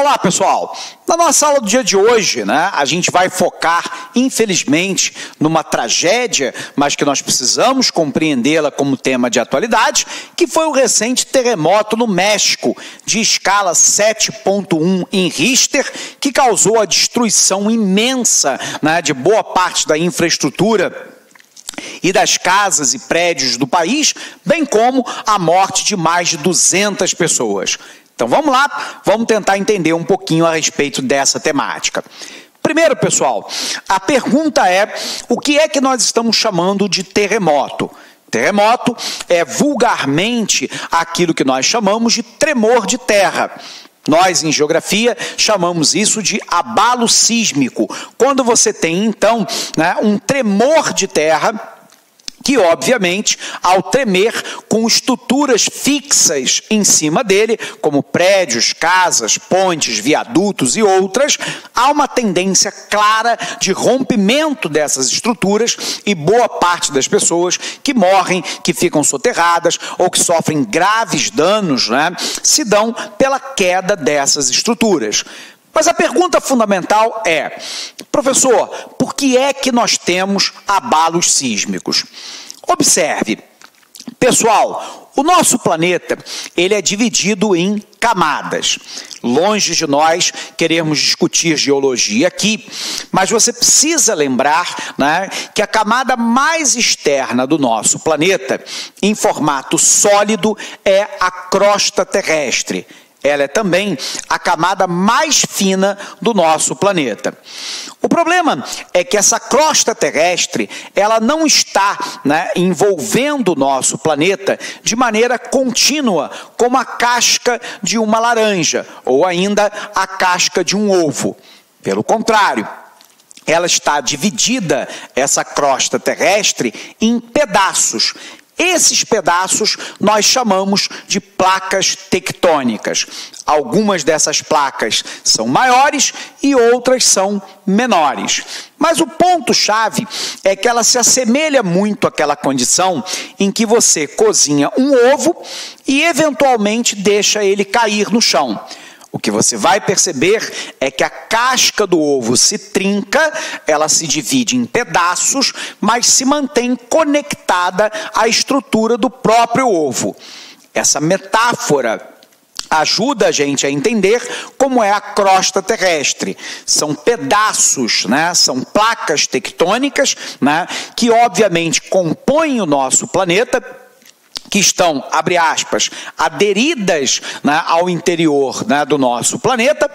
Olá, pessoal! Na nossa aula do dia de hoje, a gente vai focar, infelizmente, numa tragédia, mas que nós precisamos compreendê-la como tema de atualidade, que foi o recente terremoto no México, de escala 7.1 em Richter, que causou a destruição imensa de boa parte da infraestrutura e das casas e prédios do país, bem como a morte de mais de 200 pessoas. Então vamos lá, vamos tentar entender um pouquinho a respeito dessa temática. Primeiro, pessoal, a pergunta é: o que é que nós estamos chamando de terremoto? Terremoto é vulgarmente aquilo que nós chamamos de tremor de terra. Nós, em geografia, chamamos isso de abalo sísmico. Quando você tem, então, um tremor de terra, que, obviamente, ao tremer com estruturas fixas em cima dele, como prédios, casas, pontes, viadutos e outras, há uma tendência clara de rompimento dessas estruturas e boa parte das pessoas que morrem, que ficam soterradas ou que sofrem graves danos, se dão pela queda dessas estruturas. Mas a pergunta fundamental é: professor, por que é que nós temos abalos sísmicos? Observe, pessoal, o nosso planeta ele é dividido em camadas. Longe de nós queremos discutir geologia aqui, mas você precisa lembrar que a camada mais externa do nosso planeta, em formato sólido, é a crosta terrestre. Ela é também a camada mais fina do nosso planeta. O problema é que essa crosta terrestre, ela não está envolvendo o nosso planeta de maneira contínua, como a casca de uma laranja, ou ainda a casca de um ovo. Pelo contrário, ela está dividida, essa crosta terrestre, em pedaços. Esses pedaços nós chamamos de placas tectônicas. Algumas dessas placas são maiores e outras são menores. Mas o ponto-chave é que ela se assemelha muito àquela condição em que você cozinha um ovo e eventualmente deixa ele cair no chão. O que você vai perceber é que a casca do ovo se trinca, ela se divide em pedaços, mas se mantém conectada à estrutura do próprio ovo. Essa metáfora ajuda a gente a entender como é a crosta terrestre. São pedaços, são placas tectônicas, que obviamente compõem o nosso planeta, que estão, abre aspas, aderidas ao interior do nosso planeta,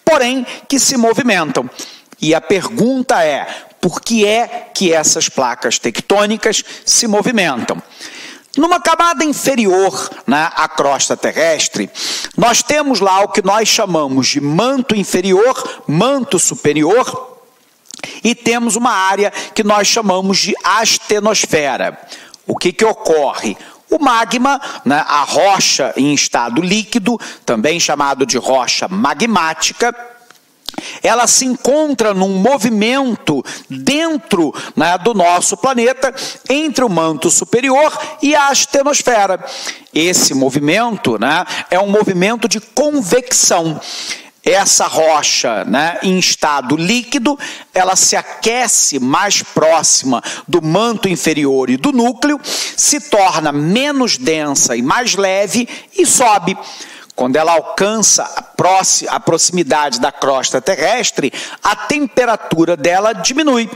porém que se movimentam. E a pergunta é: por que é que essas placas tectônicas se movimentam? Numa camada inferior à crosta terrestre, nós temos lá o que nós chamamos de manto inferior, manto superior, e temos uma área que nós chamamos de astenosfera. O que ocorre? O magma, a rocha em estado líquido, também chamado de rocha magmática, ela se encontra num movimento dentro do nosso planeta, entre o manto superior e a astenosfera. Esse movimento é um movimento de convecção. Essa rocha, em estado líquido, ela se aquece mais próxima do manto inferior e do núcleo, se torna menos densa e mais leve e sobe. Quando ela alcança a proximidade da crosta terrestre, a temperatura dela diminui.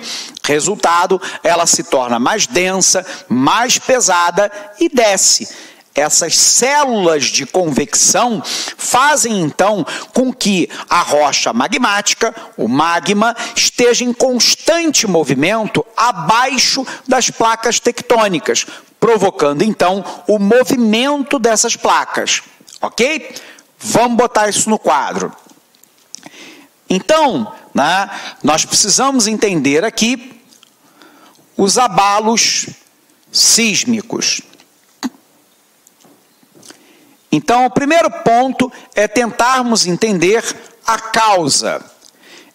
Resultado, ela se torna mais densa, mais pesada e desce. Essas células de convecção fazem, então, com que a rocha magmática, o magma, esteja em constante movimento abaixo das placas tectônicas, provocando, então, o movimento dessas placas. Ok? Vamos botar isso no quadro. Então, nós precisamos entender aqui os abalos sísmicos. Então, o primeiro ponto é tentarmos entender a causa.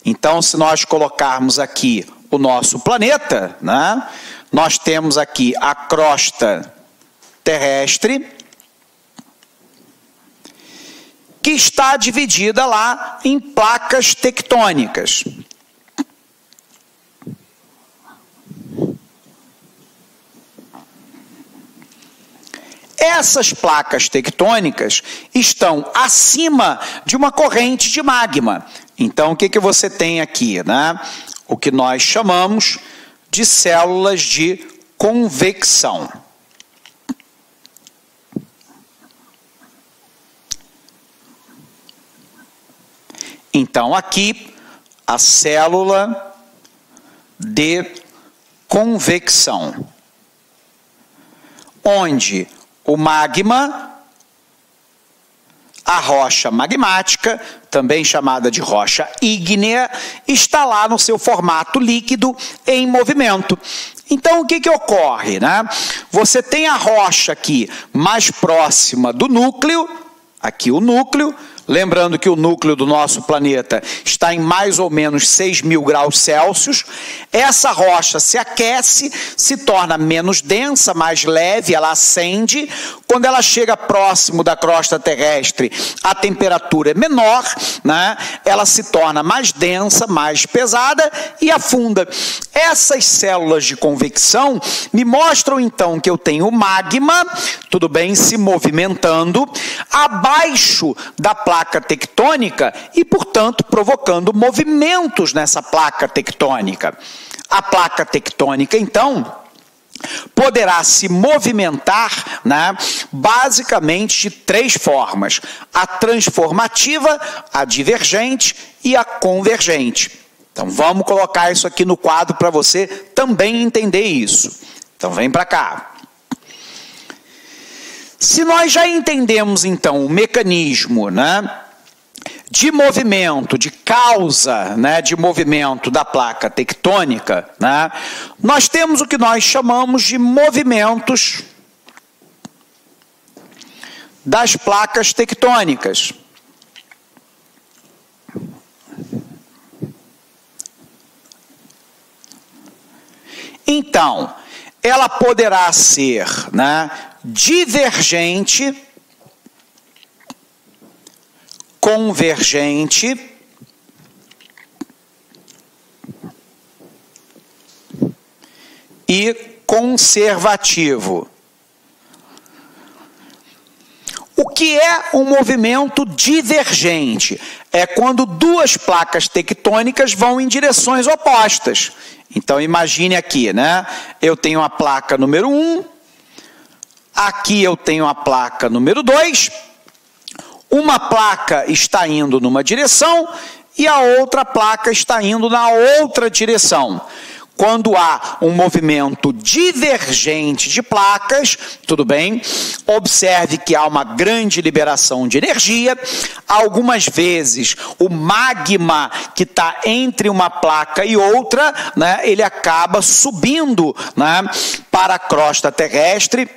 Então, se nós colocarmos aqui o nosso planeta, nós temos aqui a crosta terrestre que está dividida lá em placas tectônicas. Essas placas tectônicas estão acima de uma corrente de magma. Então, o que você tem aqui, né? O que nós chamamos de células de convecção. Então, aqui, a célula de convecção, onde o magma, a rocha magmática, também chamada de rocha ígnea, está lá no seu formato líquido em movimento. Então, o que ocorre, né? Você tem a rocha aqui mais próxima do núcleo, aqui o núcleo, lembrando que o núcleo do nosso planeta está em mais ou menos 6.000 graus Celsius. Essa rocha se aquece, se torna menos densa, mais leve, ela acende. Quando ela chega próximo da crosta terrestre, a temperatura é menor, né? Ela se torna mais densa, mais pesada e afunda. Essas células de convecção me mostram então que eu tenho magma, tudo bem, se movimentando, abaixo da placa tectônica e, portanto, provocando movimentos nessa placa tectônica. A placa tectônica, então, poderá se movimentar, né, basicamente de 3 formas: a transformativa, a divergente e a convergente. Então, vamos colocar isso aqui no quadro para você também entender isso. Então, vem para cá. Se nós já entendemos, então, o mecanismo, né, de movimento, de causa, né, de movimento da placa tectônica, né, nós temos o que nós chamamos de movimentos das placas tectônicas. Então, ela poderá ser, né, divergente, convergente e conservativo. O que é um movimento divergente? É quando 2 placas tectônicas vão em direções opostas. Então, imagine aqui, né? Eu tenho a placa número 1, aqui eu tenho a placa número 2, uma placa está indo numa direção e a outra placa está indo na outra direção. Quando há um movimento divergente de placas, tudo bem, observe que há uma grande liberação de energia. Algumas vezes o magma que está entre uma placa e outra, né, ele acaba subindo, né, para a crosta terrestre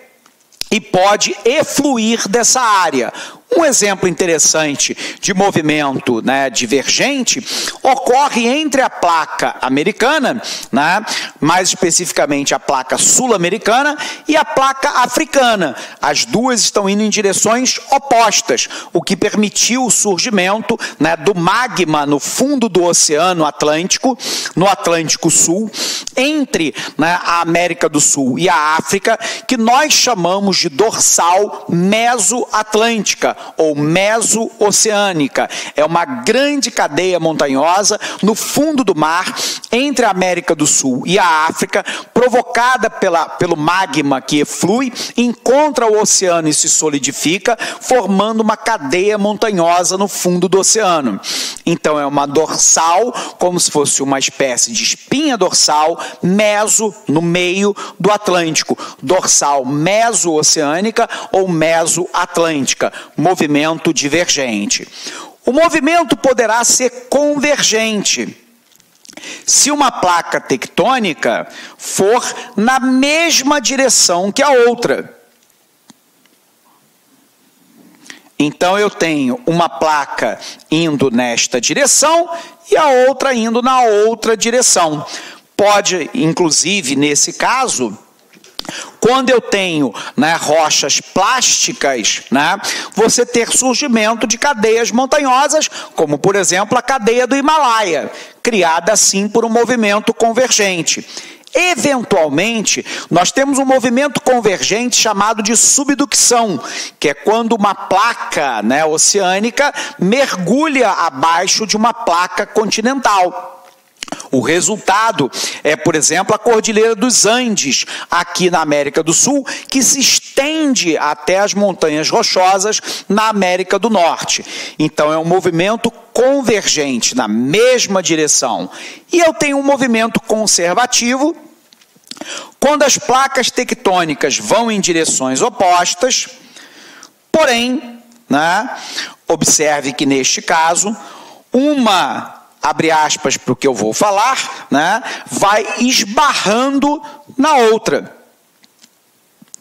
e pode efluir dessa área. Um exemplo interessante de movimento, né, divergente ocorre entre a placa americana, né, mais especificamente a placa sul-americana e a placa africana. As duas estão indo em direções opostas, o que permitiu o surgimento, né, do magma no fundo do Oceano Atlântico, no Atlântico Sul, entre, né, a América do Sul e a África, que nós chamamos de dorsal mesoatlântica ou meso-oceânica. É uma grande cadeia montanhosa no fundo do mar, entre a América do Sul e a África, provocada pelo magma que eflui, encontra o oceano e se solidifica, formando uma cadeia montanhosa no fundo do oceano. Então, é uma dorsal, como se fosse uma espécie de espinha dorsal, meso, no meio do Atlântico. Dorsal meso-oceânica ou meso-atlântica. Movimento divergente. O movimento poderá ser convergente se uma placa tectônica for na mesma direção que a outra. Então, eu tenho uma placa indo nesta direção e a outra indo na outra direção. Pode, inclusive, nesse caso, Quando eu tenho, né, rochas plásticas, né, você ter surgimento de cadeias montanhosas, como, por exemplo, a cadeia do Himalaia, criada assim por um movimento convergente. Eventualmente, nós temos um movimento convergente chamado de subducção, que é quando uma placa, né, oceânica mergulha abaixo de uma placa continental. O resultado é, por exemplo, a Cordilheira dos Andes, aqui na América do Sul, que se estende até as Montanhas Rochosas na América do Norte. Então, é um movimento convergente, na mesma direção. E eu tenho um movimento conservativo, quando as placas tectônicas vão em direções opostas, porém, né, observe que neste caso, uma, abre aspas para o que eu vou falar, né, vai esbarrando na outra.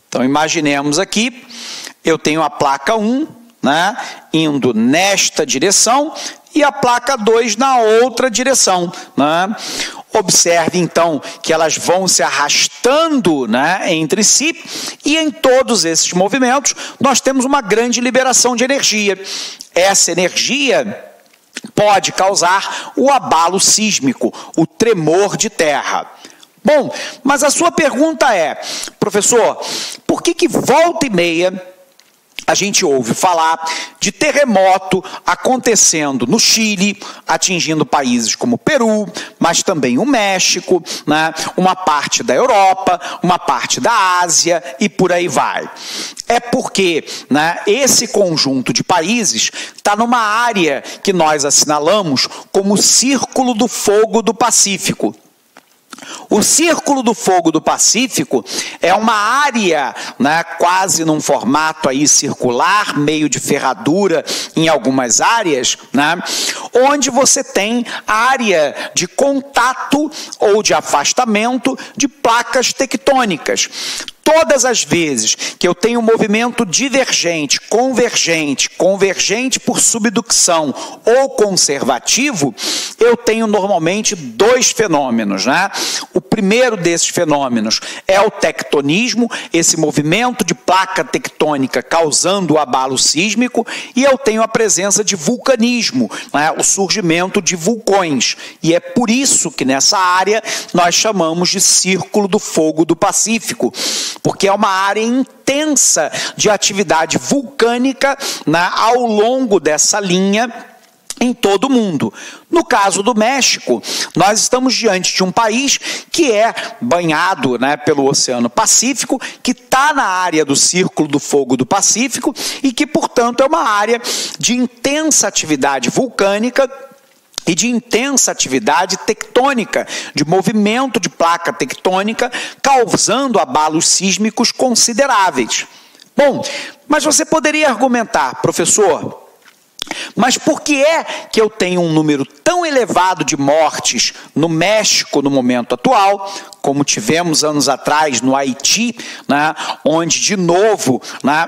Então, imaginemos aqui, eu tenho a placa 1, né, indo nesta direção e a placa 2 na outra direção, né? Observe, então, que elas vão se arrastando, né, entre si, e em todos esses movimentos nós temos uma grande liberação de energia. Essa energia pode causar o abalo sísmico, o tremor de terra. Bom, mas a sua pergunta é, professor, por que volta e meia a gente ouve falar de terremoto acontecendo no Chile, atingindo países como o Peru, mas também o México, né, uma parte da Europa, uma parte da Ásia e por aí vai? É porque, né, esse conjunto de países está numa área que nós assinalamos como Círculo do Fogo do Pacífico. O Círculo do Fogo do Pacífico é uma área, né, quase num formato aí circular, meio de ferradura em algumas áreas, né, onde você tem área de contato ou de afastamento de placas tectônicas. Todas as vezes que eu tenho um movimento divergente, convergente por subducção ou conservativo, eu tenho normalmente dois fenômenos, né? O primeiro desses fenômenos é o tectonismo, esse movimento de placa tectônica causando o abalo sísmico, e eu tenho a presença de vulcanismo, né? O surgimento de vulcões. E é por isso que nessa área nós chamamos de Círculo do Fogo do Pacífico, porque é uma área intensa de atividade vulcânica, né, ao longo dessa linha em todo o mundo. No caso do México, nós estamos diante de um país que é banhado, né, pelo Oceano Pacífico, que está na área do Círculo do Fogo do Pacífico e que, portanto, é uma área de intensa atividade vulcânica e de intensa atividade tectônica, de movimento de placa tectônica, causando abalos sísmicos consideráveis. Bom, mas você poderia argumentar, professor, mas por que é que eu tenho um número tão elevado de mortes no México no momento atual, como tivemos anos atrás no Haiti, né, onde, de novo, né,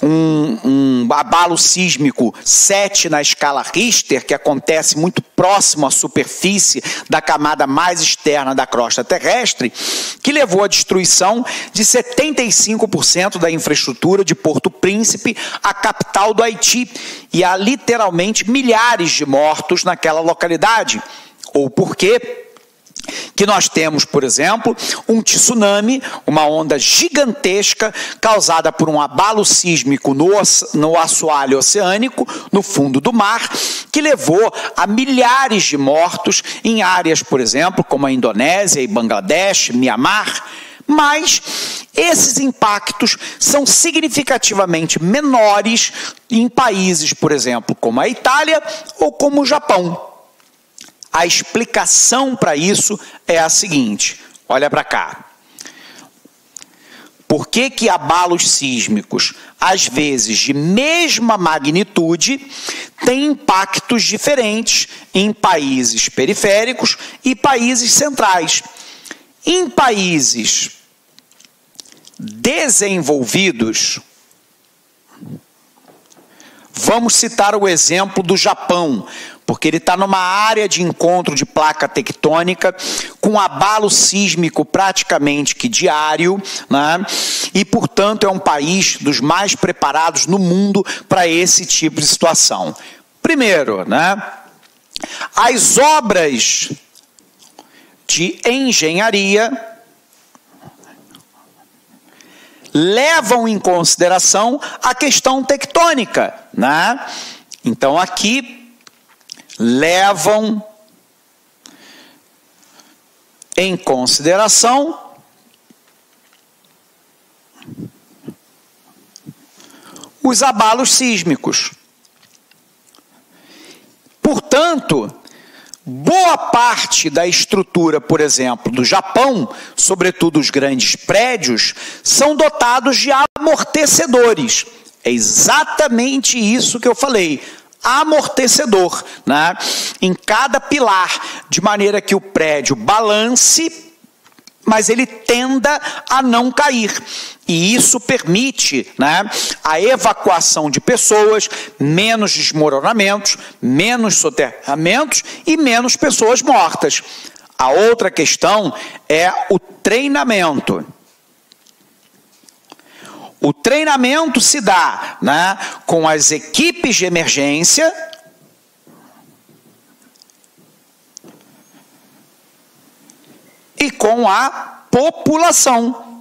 um abalo sísmico 7 na escala Richter, que acontece muito próximo à superfície da camada mais externa da crosta terrestre, que levou à destruição de 75% da infraestrutura de Porto Príncipe, a capital do Haiti, e há literalmente milhares de mortos naquela localidade. Ou porque que nós temos, por exemplo, um tsunami, uma onda gigantesca causada por um abalo sísmico no assoalho oceânico, no fundo do mar, que levou a milhares de mortos em áreas, por exemplo, como a Indonésia e Bangladesh, Mianmar. Mas esses impactos são significativamente menores em países, por exemplo, como a Itália ou como o Japão. A explicação para isso é a seguinte, olha para cá. Por que abalos sísmicos, às vezes de mesma magnitude, têm impactos diferentes em países periféricos e países centrais? Em países desenvolvidos, vamos citar o exemplo do Japão, porque ele está numa área de encontro de placa tectônica, com abalo sísmico praticamente que diário, né? E, portanto, é um país dos mais preparados no mundo para esse tipo de situação. Primeiro, né? As obras de engenharia levam em consideração a questão tectônica, né? Então, aqui, levam em consideração os abalos sísmicos. Portanto, boa parte da estrutura, por exemplo, do Japão, sobretudo os grandes prédios, são dotados de amortecedores. É exatamente isso que eu falei, amortecedor, né? Em cada pilar, de maneira que o prédio balance, mas ele tenda a não cair. E isso permite, né, a evacuação de pessoas, menos desmoronamentos, menos soterramentos e menos pessoas mortas. A outra questão é o treinamento. O treinamento se dá, né, com as equipes de emergência e com a população.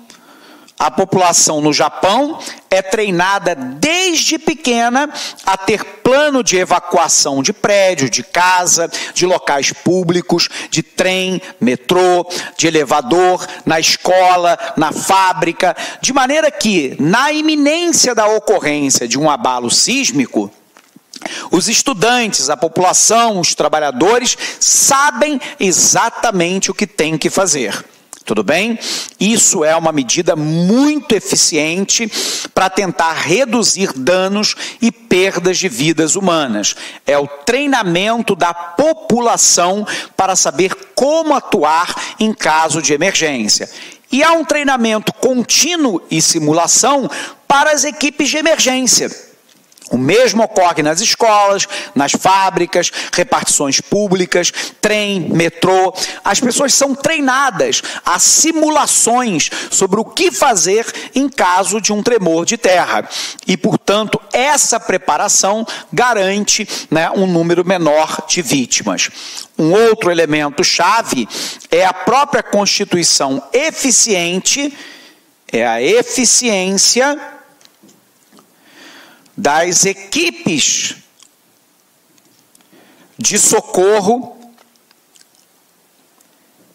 A população no Japão é treinada desde pequena a ter plano de evacuação de prédio, de casa, de locais públicos, de trem, metrô, de elevador, na escola, na fábrica, de maneira que, na iminência da ocorrência de um abalo sísmico, os estudantes, a população, os trabalhadores sabem exatamente o que tem que fazer. Tudo bem? Isso é uma medida muito eficiente para tentar reduzir danos e perdas de vidas humanas. É o treinamento da população para saber como atuar em caso de emergência. E há um treinamento contínuo e simulação para as equipes de emergência. O mesmo ocorre nas escolas, nas fábricas, repartições públicas, trem, metrô. As pessoas são treinadas a simulações sobre o que fazer em caso de um tremor de terra. E, portanto, essa preparação garante, né, um número menor de vítimas. Um outro elemento chave é a própria constituição eficiente, é a eficiência das equipes de socorro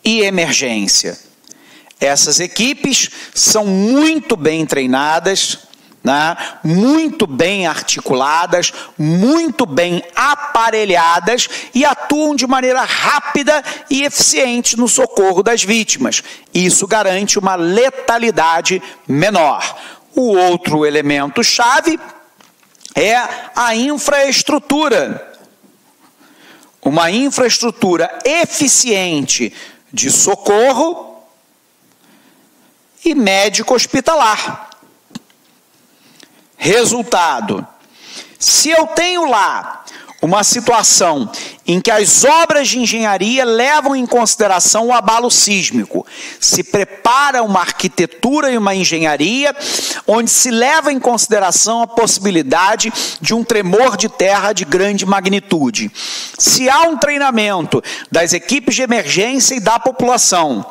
e emergência. Essas equipes são muito bem treinadas, né, muito bem articuladas, muito bem aparelhadas e atuam de maneira rápida e eficiente no socorro das vítimas. Isso garante uma letalidade menor. O outro elemento chave é a infraestrutura. Uma infraestrutura eficiente de socorro e médico-hospitalar. Resultado: se eu tenho lá uma situação em que as obras de engenharia levam em consideração o abalo sísmico, se prepara uma arquitetura e uma engenharia onde se leva em consideração a possibilidade de um tremor de terra de grande magnitude. Se há um treinamento das equipes de emergência e da população,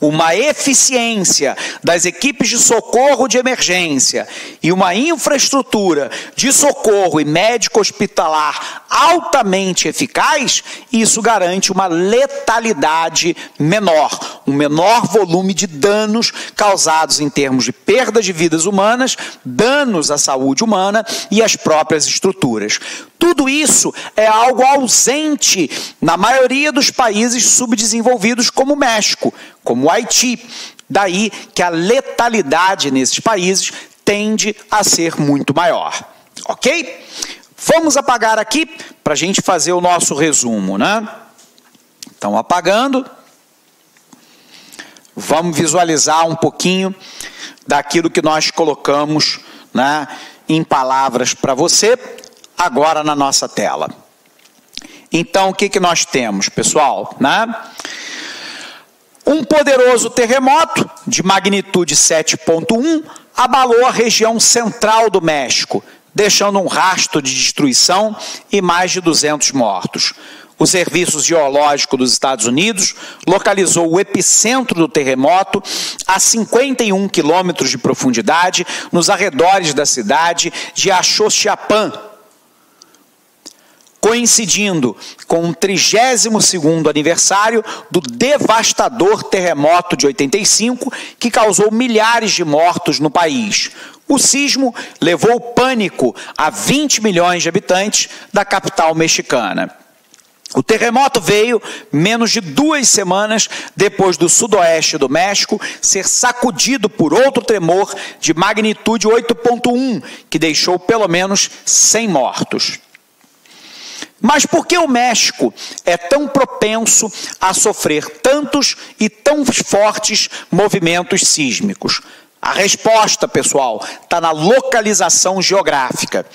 uma eficiência das equipes de socorro de emergência e uma infraestrutura de socorro e médico-hospitalar altamente eficaz, isso garante uma letalidade menor, um menor volume de danos causados em termos de perda de vidas humanas, danos à saúde humana e às próprias estruturas. Tudo isso é algo ausente na maioria dos países subdesenvolvidos como o México, como o Haiti. Daí que a letalidade nesses países tende a ser muito maior. Ok? Vamos apagar aqui para a gente fazer o nosso resumo, né? Então, apagando. Vamos visualizar um pouquinho daquilo que nós colocamos, né, em palavras para você, agora na nossa tela. Então, o que nós temos, pessoal, né? Um poderoso terremoto de magnitude 7,1 abalou a região central do México, deixando um rastro de destruição e mais de 200 mortos. O Serviço Geológico dos Estados Unidos localizou o epicentro do terremoto a 51 quilômetros de profundidade nos arredores da cidade de Axochiapan, coincidindo com o 32º aniversário do devastador terremoto de 85, que causou milhares de mortos no país. O sismo levou pânico a 20 milhões de habitantes da capital mexicana. O terremoto veio menos de 2 semanas depois do sudoeste do México ser sacudido por outro tremor de magnitude 8,1, que deixou pelo menos 100 mortos. Mas por que o México é tão propenso a sofrer tantos e tão fortes movimentos sísmicos? A resposta, pessoal, está na localização geográfica.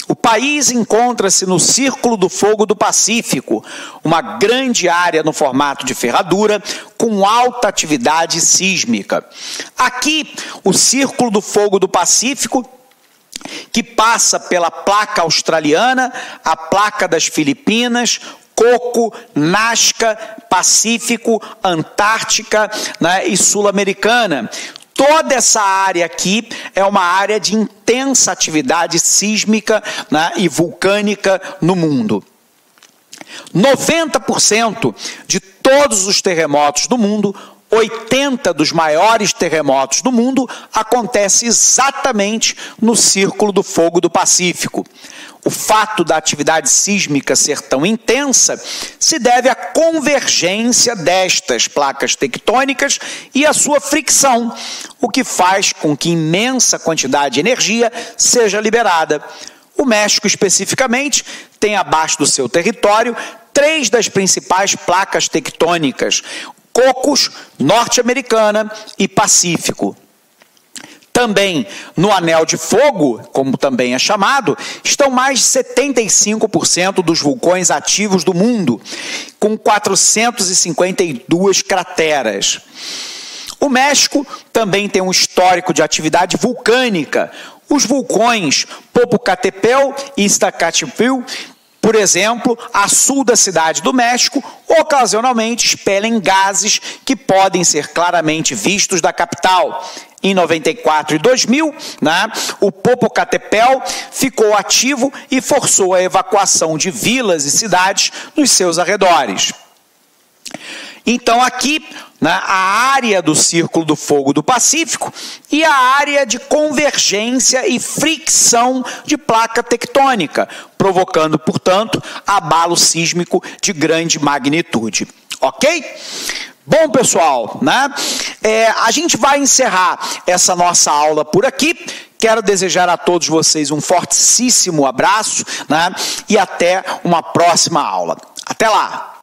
O país encontra-se no Círculo do Fogo do Pacífico, uma grande área no formato de ferradura com alta atividade sísmica. Aqui, o Círculo do Fogo do Pacífico, que passa pela placa australiana, a placa das Filipinas, Coco, Nazca, Pacífico, Antártica, né, e Sul-Americana. Toda essa área aqui é uma área de intensa atividade sísmica, né, e vulcânica no mundo. 90% de todos os terremotos do mundo, 80 dos maiores terremotos do mundo, acontece exatamente no Círculo do Fogo do Pacífico. O fato da atividade sísmica ser tão intensa se deve à convergência destas placas tectônicas e à sua fricção, o que faz com que imensa quantidade de energia seja liberada. O México, especificamente, tem abaixo do seu território 3 das principais placas tectônicas: Cocos, Norte-Americana e Pacífico. Também no Anel de Fogo, como também é chamado, estão mais de 75% dos vulcões ativos do mundo, com 452 crateras. O México também tem um histórico de atividade vulcânica. Os vulcões Popocatépetl e Iztaccíhuatl, por exemplo, a sul da cidade do México, ocasionalmente expelem gases que podem ser claramente vistos da capital. Em 94 e 2000, né, o Popocatépetl ficou ativo e forçou a evacuação de vilas e cidades nos seus arredores. Então aqui, né, a área do Círculo do Fogo do Pacífico e a área de convergência e fricção de placa tectônica, provocando, portanto, abalo sísmico de grande magnitude. Ok? Bom, pessoal, né? A gente vai encerrar essa nossa aula por aqui. Quero desejar a todos vocês um fortíssimo abraço, né? E até uma próxima aula. Até lá!